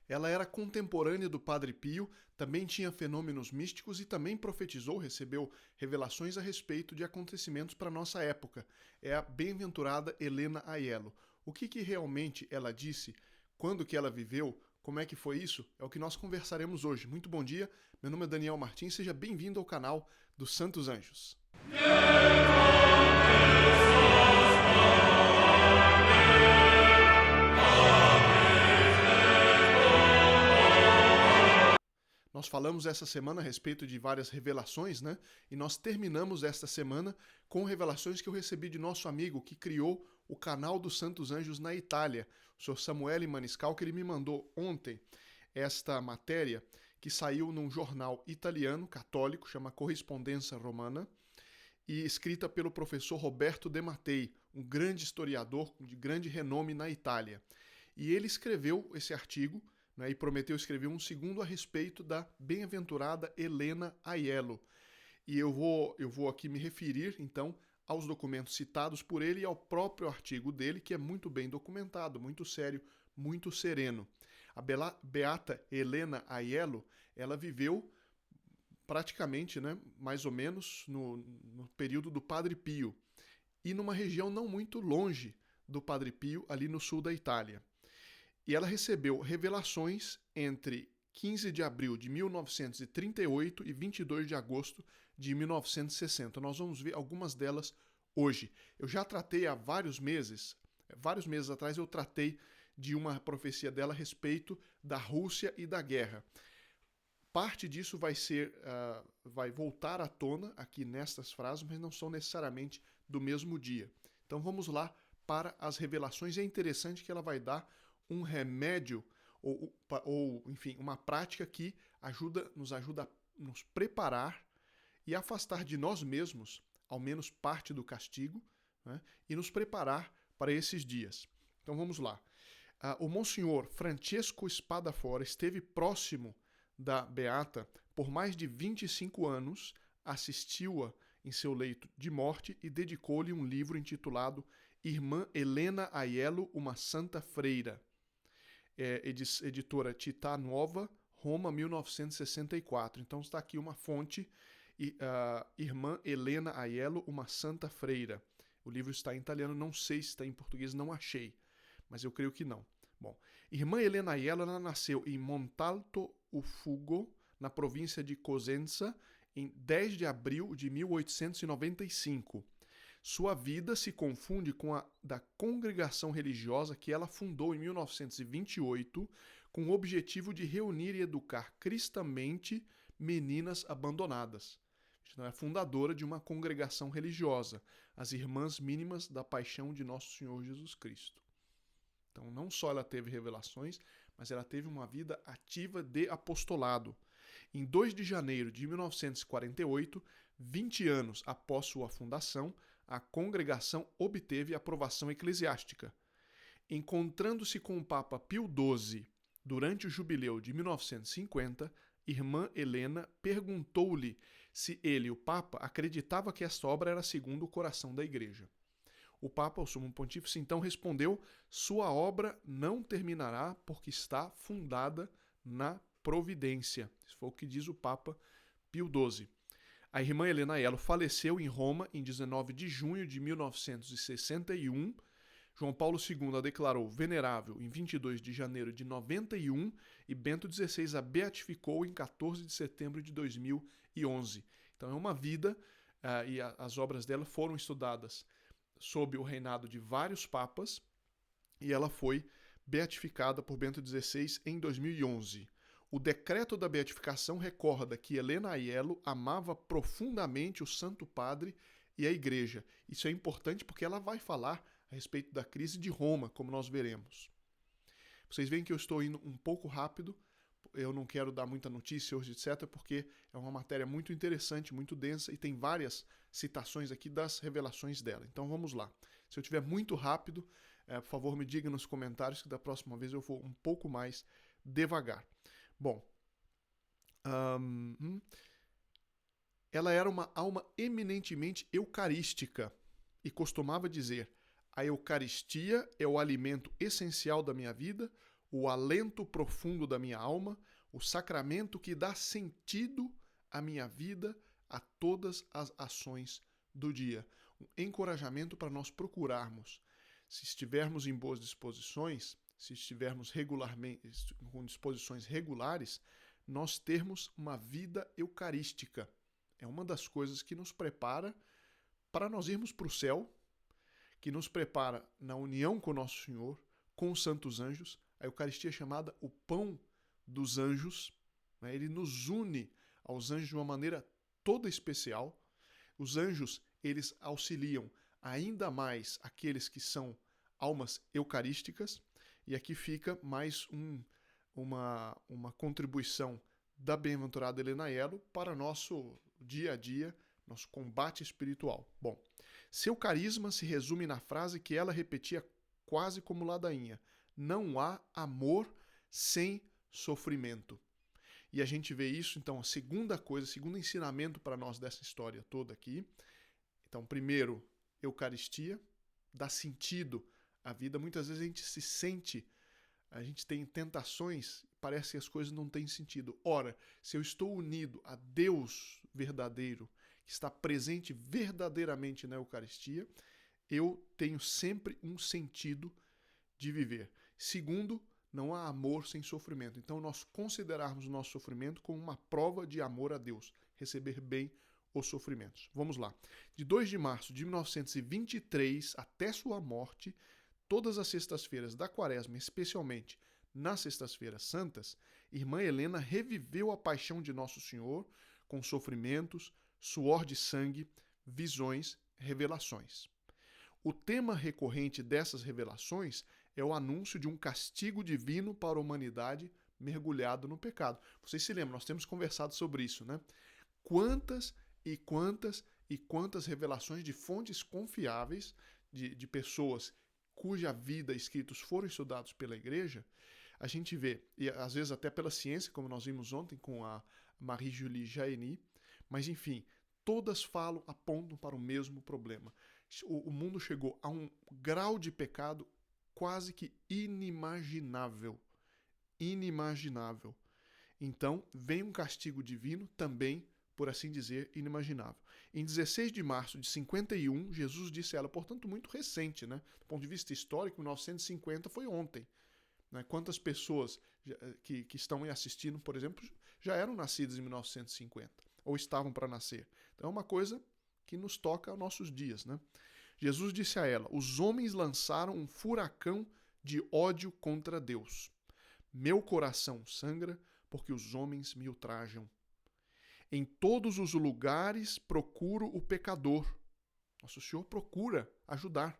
Ela era contemporânea do Padre Pio, também tinha fenômenos místicos e também profetizou, recebeu revelações a respeito de acontecimentos para a nossa época. É a bem-aventurada Helena Aiello. O que realmente ela disse, quando que ela viveu, como é que foi isso? É o que nós conversaremos hoje. Muito bom dia, meu nome é Daniel Martins, seja bem-vindo ao canal dos Santos Anjos. Nós falamos essa semana a respeito de várias revelações, né? E nós terminamos esta semana com revelações que eu recebi de nosso amigo que criou o canal dos Santos Anjos na Itália, o Sr. Samuele Maniscal, que ele me mandou ontem esta matéria que saiu num jornal italiano católico, chama Correspondência Romana, e escrita pelo professor Roberto De Mattei, um grande historiador de grande renome na Itália. E ele escreveu esse artigo, né, e prometeu escrever um segundo a respeito da bem-aventurada Helena Aiello. E eu vou aqui me referir, então, aos documentos citados por ele e ao próprio artigo dele, que é muito bem documentado, muito sério, muito sereno. A beata Helena Aiello, ela viveu praticamente, né, mais ou menos, no período do Padre Pio, e numa região não muito longe do Padre Pio, ali no sul da Itália. E ela recebeu revelações entre 15 de abril de 1938 e 22 de agosto de 1960. Nós vamos ver algumas delas hoje. Eu já tratei há vários meses atrás eu tratei de uma profecia dela a respeito da Rússia e da guerra. Parte disso vai voltar à tona aqui nestas frases, mas não são necessariamente do mesmo dia. Então vamos lá para as revelações. É interessante que ela vai dar um remédio ou enfim, uma prática que nos ajuda a nos preparar e afastar de nós mesmos, ao menos parte do castigo, né, e nos preparar para esses dias. Então vamos lá. O Monsenhor Francesco Spadafora esteve próximo da Beata por mais de 25 anos, assistiu-a em seu leito de morte e dedicou-lhe um livro intitulado Irmã Helena Aiello, uma Santa Freira. Editora Città Nuova, Roma, 1964. Então está aqui uma fonte, Irmã Helena Aiello, uma Santa Freira. O livro está em italiano, não sei se está em português, não achei, mas eu creio que não. Bom, Irmã Helena Aiello, ela nasceu em Montalto Ufugo, na província de Cosenza, em 10 de abril de 1895. Sua vida se confunde com a da congregação religiosa que ela fundou em 1928, com o objetivo de reunir e educar cristamente meninas abandonadas. Então, é fundadora de uma congregação religiosa, as Irmãs Mínimas da Paixão de Nosso Senhor Jesus Cristo. Então, não só ela teve revelações, mas ela teve uma vida ativa de apostolado. Em 2 de janeiro de 1948, 20 anos após sua fundação, a congregação obteve aprovação eclesiástica. Encontrando-se com o Papa Pio XII durante o jubileu de 1950, Irmã Helena perguntou-lhe se ele, o Papa, acreditava que esta obra era segundo o coração da Igreja. O Papa, o Sumo Pontífice, então respondeu: sua obra não terminará porque está fundada na providência. Isso foi o que diz o Papa Pio XII. A irmã Helena Aiello faleceu em Roma em 19 de junho de 1961. João Paulo II a declarou venerável em 22 de janeiro de 91 e Bento XVI a beatificou em 14 de setembro de 2011. Então é uma vida e as obras dela foram estudadas sob o reinado de vários papas e ela foi beatificada por Bento XVI em 2011. O decreto da beatificação recorda que Helena Aiello amava profundamente o Santo Padre e a Igreja. Isso é importante porque ela vai falar a respeito da crise de Roma, como nós veremos. Vocês veem que eu estou indo um pouco rápido, eu não quero dar muita notícia hoje, etc., porque é uma matéria muito interessante, muito densa, e tem várias citações aqui das revelações dela. Então vamos lá. Se eu estiver muito rápido, por favor me diga nos comentários que da próxima vez eu vou um pouco mais devagar. Bom, ela era uma alma eminentemente eucarística e costumava dizer: a Eucaristia é o alimento essencial da minha vida, o alento profundo da minha alma, o sacramento que dá sentido à minha vida, a todas as ações do dia. Um encorajamento para nós procurarmos, se estivermos em boas disposições, se estivermos regularmente com disposições regulares, nós termos uma vida eucarística. É uma das coisas que nos prepara para nós irmos para o céu, que nos prepara na união com o nosso Senhor, com os santos anjos. A Eucaristia é chamada o pão dos anjos, né? Ele nos une aos anjos de uma maneira toda especial. Os anjos, eles auxiliam ainda mais aqueles que são almas eucarísticas, e aqui fica mais uma contribuição da bem-aventurada Helena Aiello para nosso dia a dia, nosso combate espiritual. Bom, seu carisma se resume na frase que ela repetia quase como ladainha: não há amor sem sofrimento. E a gente vê isso, então, a segunda coisa, o segundo ensinamento para nós dessa história toda aqui. Então, primeiro, Eucaristia, dá sentido à vida. Muitas vezes a gente se sente, a gente tem tentações, parece que as coisas não têm sentido. Ora, se eu estou unido a Deus verdadeiro, que está presente verdadeiramente na Eucaristia, eu tenho sempre um sentido de viver. Segundo, não há amor sem sofrimento. Então, nós considerarmos o nosso sofrimento como uma prova de amor a Deus, receber bem os sofrimentos. Vamos lá. De 2 de março de 1923 até sua morte, todas as sextas-feiras da Quaresma, especialmente nas sextas-feiras santas, irmã Helena reviveu a paixão de Nosso Senhor com sofrimentos, suor de sangue, visões, revelações. O tema recorrente dessas revelações é o anúncio de um castigo divino para a humanidade mergulhada no pecado. Vocês se lembram, nós temos conversado sobre isso, né? Quantas revelações de fontes confiáveis, de pessoas cuja vida escritos foram estudados pela igreja, a gente vê, e às vezes até pela ciência, como nós vimos ontem com a Marie-Julie Jahenny, mas enfim, todas apontam para o mesmo problema. O mundo chegou a um grau de pecado quase que inimaginável. Inimaginável. Então, vem um castigo divino também, por assim dizer, inimaginável. Em 16 de março de 51, Jesus disse a ela, portanto, muito recente, né? Do ponto de vista histórico, 1950 foi ontem. Né? Quantas pessoas que estão aí assistindo, por exemplo, já eram nascidas em 1950, ou estavam para nascer. Então é uma coisa que nos toca aos nossos dias, né? Jesus disse a ela, os homens lançaram um furacão de ódio contra Deus. Meu coração sangra porque os homens me ultrajam. Em todos os lugares procuro o pecador. Nosso Senhor procura ajudar.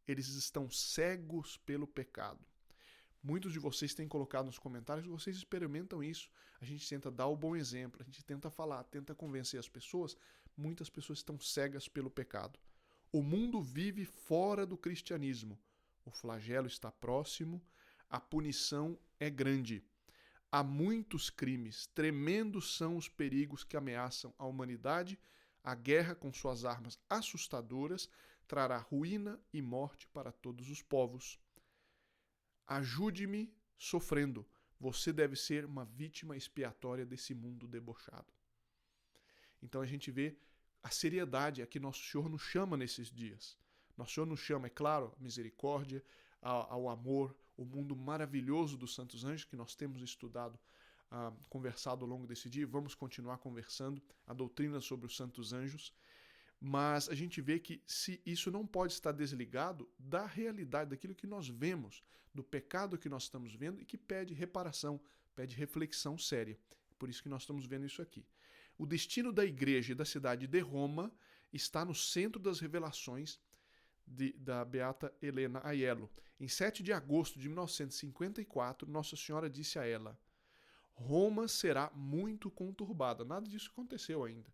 Eles estão cegos pelo pecado. Muitos de vocês têm colocado nos comentários que vocês experimentam isso. A gente tenta dar o bom exemplo, a gente tenta falar, tenta convencer as pessoas. Muitas pessoas estão cegas pelo pecado. O mundo vive fora do cristianismo. O flagelo está próximo, a punição é grande. Há muitos crimes, tremendos são os perigos que ameaçam a humanidade. A guerra, com suas armas assustadoras, trará ruína e morte para todos os povos. Ajude-me sofrendo. Você deve ser uma vítima expiatória desse mundo debochado. Então a gente vê a seriedade a que Nosso Senhor nos chama nesses dias. Nosso Senhor nos chama, é claro, à misericórdia, ao amor, o mundo maravilhoso dos santos anjos que nós temos estudado, conversado ao longo desse dia, e vamos continuar conversando a doutrina sobre os santos anjos, mas a gente vê que isso não pode estar desligado da realidade, daquilo que nós vemos, do pecado que nós estamos vendo e que pede reparação, pede reflexão séria. Por isso que nós estamos vendo isso aqui. O destino da igreja e da cidade de Roma está no centro das revelações da beata Helena Aiello. Em 7 de agosto de 1954, Nossa Senhora disse a ela, Roma será muito conturbada. Nada disso aconteceu ainda.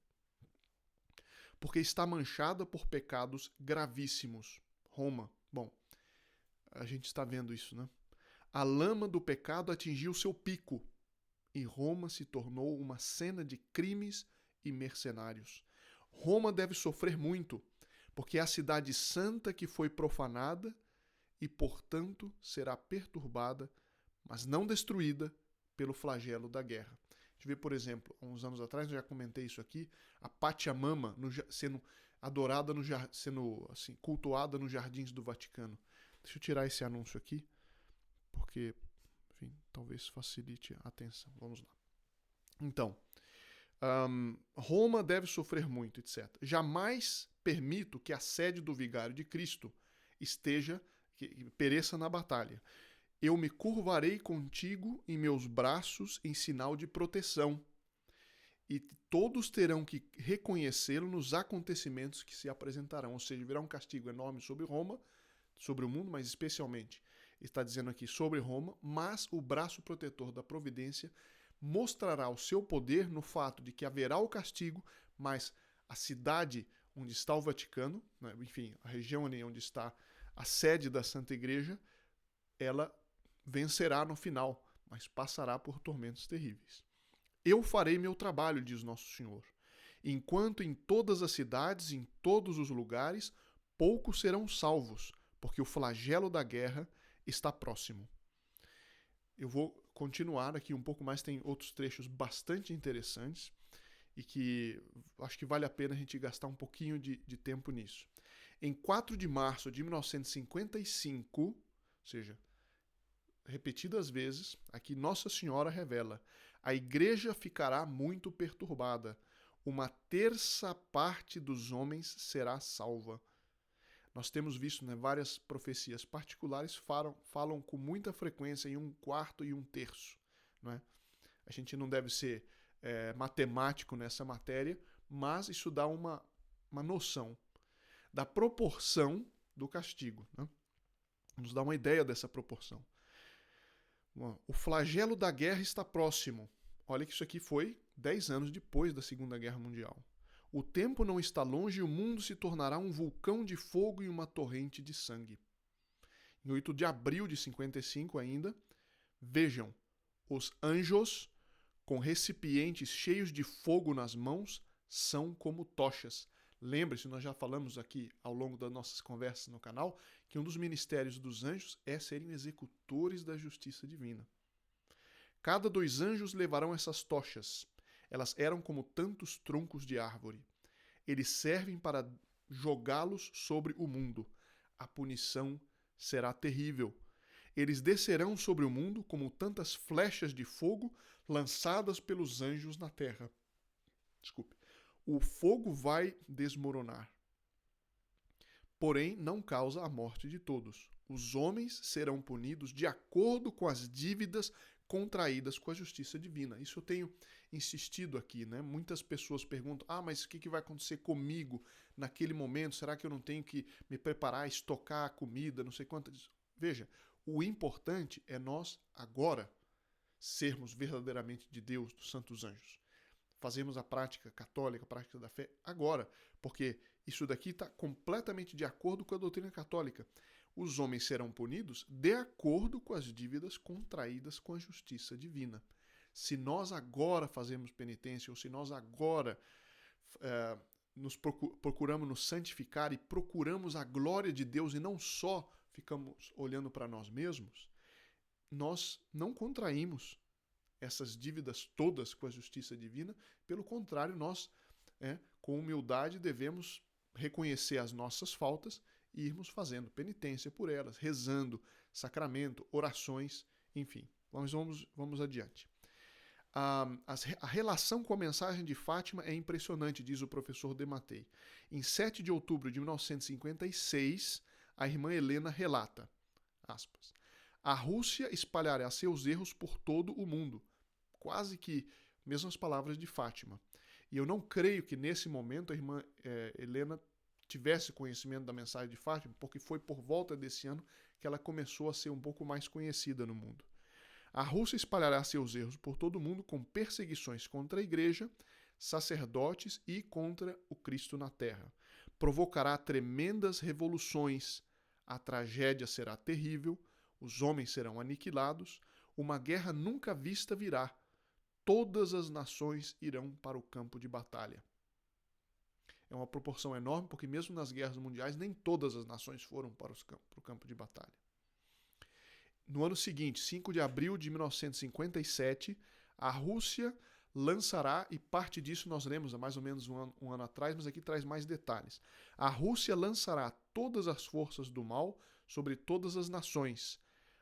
Porque está manchada por pecados gravíssimos. Roma, bom, a gente está vendo isso, né? A lama do pecado atingiu seu pico e Roma se tornou uma cena de crimes e mercenários. Roma deve sofrer muito, porque é a cidade santa que foi profanada e, portanto, será perturbada mas não destruída pelo flagelo da guerra. A gente vê, por exemplo, há uns anos atrás, eu já comentei isso aqui, a Pachamama sendo adorada, sendo assim, cultuada nos jardins do Vaticano. Deixa eu tirar esse anúncio aqui, porque, enfim, talvez facilite a atenção. Vamos lá. Então, Roma deve sofrer muito, etc. Jamais permito que a sede do vigário de Cristo que pereça na batalha. Eu me curvarei contigo em meus braços em sinal de proteção. E todos terão que reconhecê-lo nos acontecimentos que se apresentarão. Ou seja, virá um castigo enorme sobre Roma, sobre o mundo, mas especialmente, está dizendo aqui sobre Roma, mas o braço protetor da providência mostrará o seu poder no fato de que haverá o castigo, mas a cidade onde está o Vaticano, né, enfim, a região onde está a sede da Santa Igreja, ela vencerá no final, mas passará por tormentos terríveis. Eu farei meu trabalho, diz Nosso Senhor, enquanto em todas as cidades, em todos os lugares, poucos serão salvos, porque o flagelo da guerra está próximo. Eu vou continuar aqui um pouco mais, tem outros trechos bastante interessantes e que acho que vale a pena a gente gastar um pouquinho de tempo nisso. Em 4 de março de 1955, ou seja, repetidas vezes, aqui Nossa Senhora revela: a igreja ficará muito perturbada. Uma terça parte dos homens será salva. Nós temos visto, né, várias profecias particulares falam com muita frequência em 1/4 e 1/3. Não é? A gente não deve ser matemático nessa matéria, mas isso dá uma noção da proporção do castigo. Né? Nos dá uma ideia dessa proporção. O flagelo da guerra está próximo. Olha que isso aqui foi 10 anos depois da Segunda Guerra Mundial. O tempo não está longe e o mundo se tornará um vulcão de fogo e uma torrente de sangue. Em 8 de abril de 55 ainda, vejam, os anjos, com recipientes cheios de fogo nas mãos, são como tochas. Lembre-se, nós já falamos aqui ao longo das nossas conversas no canal, que um dos ministérios dos anjos é serem executores da justiça divina. Cada 2 anjos levarão essas tochas. Elas eram como tantos troncos de árvore. Eles servem para jogá-los sobre o mundo. A punição será terrível. Eles descerão sobre o mundo como tantas flechas de fogo lançadas pelos anjos na terra. Desculpe. O fogo vai desmoronar. Porém, não causa a morte de todos. Os homens serão punidos de acordo com as dívidas contraídas com a justiça divina. Isso eu tenho insistido aqui, né? Muitas pessoas perguntam: mas o que vai acontecer comigo naquele momento? Será que eu não tenho que me preparar, estocar a comida, não sei quantas? Veja, o importante é nós agora sermos verdadeiramente de Deus, dos santos anjos. Fazemos a prática católica, a prática da fé agora, porque isso daqui está completamente de acordo com a doutrina católica. Os homens serão punidos de acordo com as dívidas contraídas com a justiça divina. Se nós agora fazemos penitência, ou se nós agora procuramos nos santificar e procuramos a glória de Deus e não só ficamos olhando para nós mesmos, nós não contraímos essas dívidas todas com a justiça divina. Pelo contrário, nós, com humildade, devemos reconhecer as nossas faltas e irmos fazendo penitência por elas, rezando, sacramento, orações, enfim. Vamos adiante. A relação com a mensagem de Fátima é impressionante, diz o professor Dematei. Em 7 de outubro de 1956, a irmã Helena relata, aspas, a Rússia espalhará seus erros por todo o mundo. Quase que mesmas palavras de Fátima. E eu não creio que nesse momento a irmã Helena tivesse conhecimento da mensagem de Fátima, porque foi por volta desse ano que ela começou a ser um pouco mais conhecida no mundo. A Rússia espalhará seus erros por todo o mundo com perseguições contra a igreja, sacerdotes e contra o Cristo na terra. Provocará tremendas revoluções. A tragédia será terrível, os homens serão aniquilados, uma guerra nunca vista virá. Todas as nações irão para o campo de batalha. É uma proporção enorme, porque mesmo nas guerras mundiais, nem todas as nações foram para o campo de batalha. no ano seguinte, 5 de abril de 1957, a Rússia lançará, e parte disso nós lemos há mais ou menos um ano atrás, mas aqui traz mais detalhes. A Rússia lançará todas as forças do mal sobre todas as nações.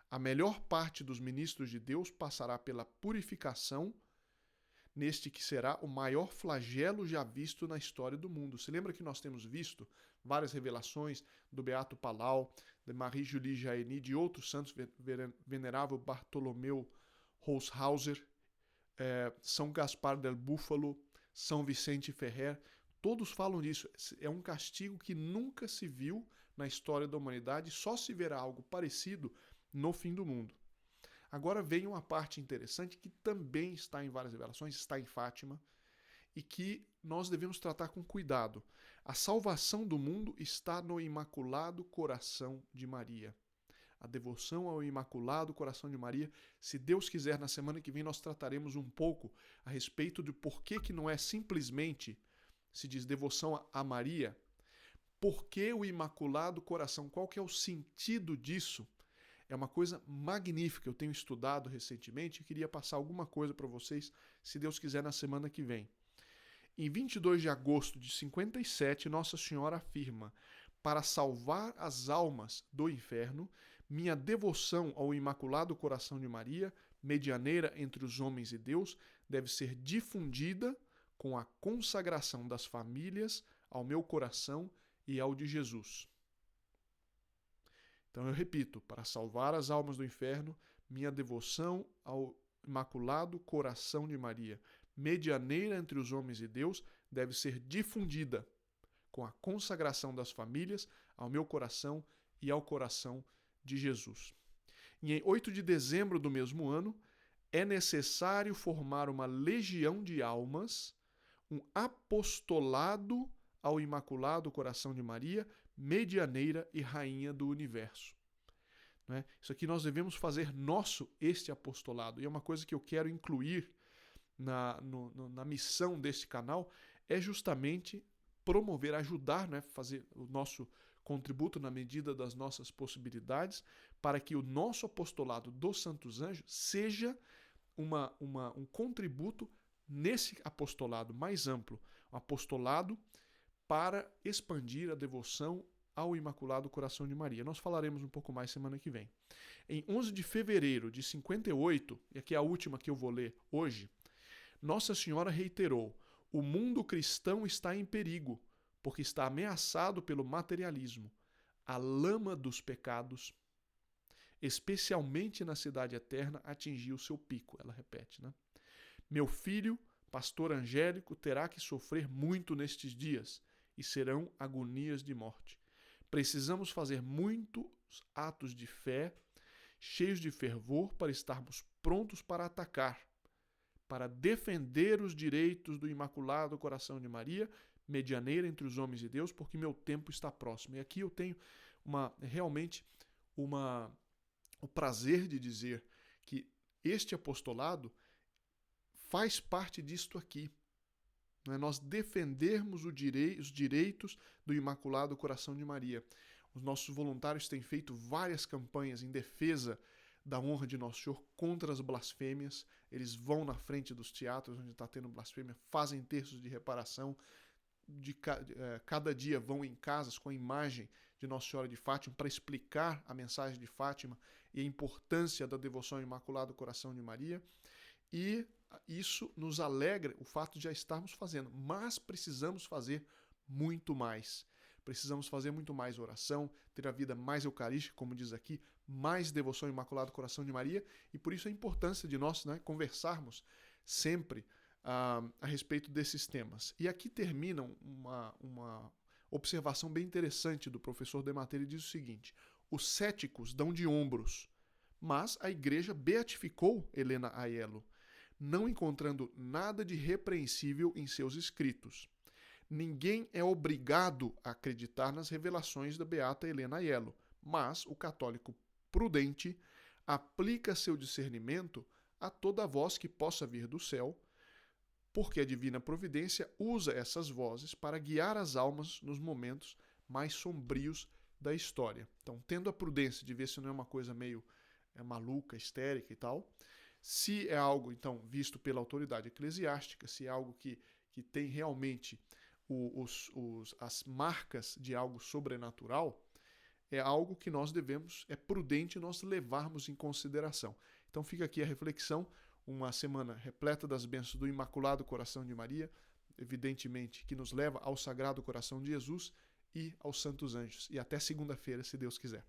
A melhor parte dos ministros de Deus passará pela purificação, neste que será o maior flagelo já visto na história do mundo. Se lembra que nós temos visto várias revelações do Beato Palau, de Marie-Julie Jahenny, de outros santos, venerável Bartolomeu Holshauser, São Gaspar del Búfalo, São Vicente Ferrer, todos falam disso. É um castigo que nunca se viu na história da humanidade, só se verá algo parecido no fim do mundo. Agora vem uma parte interessante que também está em várias revelações, está em Fátima, e que nós devemos tratar com cuidado. A salvação do mundo está no Imaculado Coração de Maria. A devoção ao Imaculado Coração de Maria. Se Deus quiser, na semana que vem nós trataremos um pouco a respeito de por que não é simplesmente, se diz devoção a Maria, por que o Imaculado Coração, qual que é o sentido disso? É uma coisa magnífica, eu tenho estudado recentemente e queria passar alguma coisa para vocês, se Deus quiser, na semana que vem. Em 22 de agosto de 57, Nossa Senhora afirma: para salvar as almas do inferno, minha devoção ao Imaculado Coração de Maria, medianeira entre os homens e Deus, deve ser difundida com a consagração das famílias ao meu coração e ao de Jesus. Então eu repito, para salvar as almas do inferno, minha devoção ao Imaculado Coração de Maria, medianeira entre os homens e Deus, deve ser difundida com a consagração das famílias ao meu coração e ao coração de Jesus. E em 8 de dezembro do mesmo ano, é necessário formar uma legião de almas, um apostolado ao Imaculado Coração de Maria, medianeira e rainha do universo. Né? Isso aqui nós devemos fazer nosso, este apostolado. E é uma coisa que eu quero incluir na missão deste canal, é justamente promover, ajudar, né, fazer o nosso contributo na medida das nossas possibilidades, para que o nosso apostolado dos Santos Anjos seja um contributo nesse apostolado mais amplo, um apostolado para expandir a devoção ao Imaculado Coração de Maria. Nós falaremos um pouco mais semana que vem. Em 11 de fevereiro de 58, e aqui é a última que eu vou ler hoje, Nossa Senhora reiterou: o mundo cristão está em perigo, porque está ameaçado pelo materialismo. A lama dos pecados, especialmente na cidade eterna, atingiu seu pico. Ela repete, né? Meu filho, pastor angélico, terá que sofrer muito nestes dias, e serão agonias de morte. Precisamos fazer muitos atos de fé, cheios de fervor, para estarmos prontos para atacar, para defender os direitos do Imaculado Coração de Maria, medianeira entre os homens e Deus, porque meu tempo está próximo. E aqui eu tenho realmente o prazer de dizer que este apostolado faz parte disto aqui. Não é? Nós defendermos os direitos do Imaculado Coração de Maria. Os nossos voluntários têm feito várias campanhas em defesa da honra de Nosso Senhor contra as blasfêmias. Eles vão na frente dos teatros onde está tendo blasfêmia, fazem terços de reparação. Cada dia vão em casas com a imagem de Nossa Senhora de Fátima para explicar a mensagem de Fátima e a importância da devoção ao Imaculado Coração de Maria. E isso nos alegra, o fato de já estarmos fazendo, mas precisamos fazer muito mais. Precisamos fazer muito mais oração, ter a vida mais eucarística, como diz aqui, mais devoção ao Imaculado Coração de Maria, e por isso a importância de nós, né, conversarmos sempre a respeito desses temas. E aqui termina uma observação bem interessante do professor Dematê. Ele diz o seguinte: os céticos dão de ombros, mas a igreja beatificou Helena Aiello, não encontrando nada de repreensível em seus escritos. Ninguém é obrigado a acreditar nas revelações da beata Helena Aiello, mas o católico prudente aplica seu discernimento a toda voz que possa vir do céu, porque a divina providência usa essas vozes para guiar as almas nos momentos mais sombrios da história. Então, tendo a prudência de ver se não é uma coisa meio maluca, histérica e tal. Se é algo, então, visto pela autoridade eclesiástica, se é algo que tem realmente as marcas de algo sobrenatural, é algo que nós devemos, é prudente nós levarmos em consideração. Então fica aqui a reflexão, uma semana repleta das bênçãos do Imaculado Coração de Maria, evidentemente que nos leva ao Sagrado Coração de Jesus e aos Santos Anjos. E até segunda-feira, se Deus quiser.